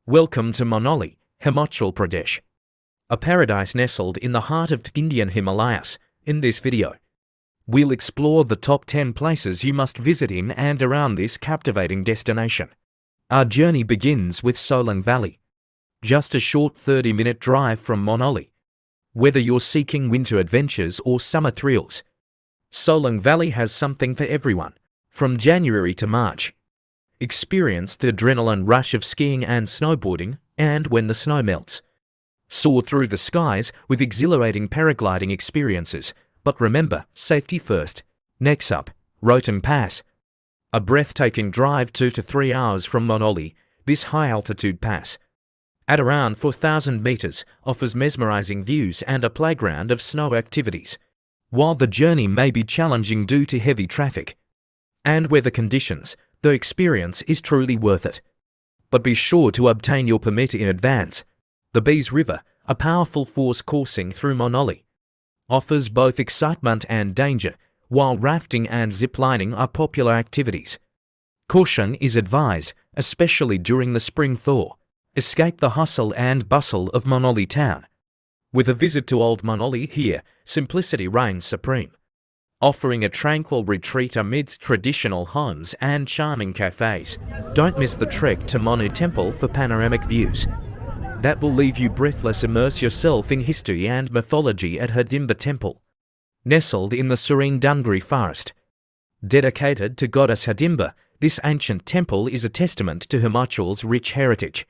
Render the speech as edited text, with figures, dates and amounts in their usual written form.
Welcome to Manali, Himachal Pradesh, a paradise nestled in the heart of Indian Himalayas. In this video, we'll explore the top 10 places you must visit in and around this captivating destination. Our journey begins with Solang Valley, just a short 30-minute drive from Manali. Whether you're seeking winter adventures or summer thrills, Solang Valley has something for everyone. From January to March, experience the adrenaline rush of skiing and snowboarding, and when the snow melts, soar through the skies with exhilarating paragliding experiences. But remember, safety first. Next up, Rohtan Pass. A breathtaking drive 2 to 3 hours from Manali, this high-altitude pass, at around 4,000 meters, offers mesmerizing views and a playground of snow activities. While the journey may be challenging due to heavy traffic and weather conditions, the experience is truly worth it. But be sure to obtain your permit in advance. The Bees River, a powerful force coursing through Manali, offers both excitement and danger, while rafting and ziplining are popular activities. Caution is advised, especially during the spring thaw. Escape the hustle and bustle of Manali town. With a visit to Old Manali here, simplicity reigns supreme, offering a tranquil retreat amidst traditional homes and charming cafes. Don't miss the trek to Manu Temple for panoramic views that will leave you breathless. Immerse yourself in history and mythology at Hidimba Temple, nestled in the serene Dungri forest. Dedicated to goddess Hidimba, this ancient temple is a testament to Himachal's rich heritage.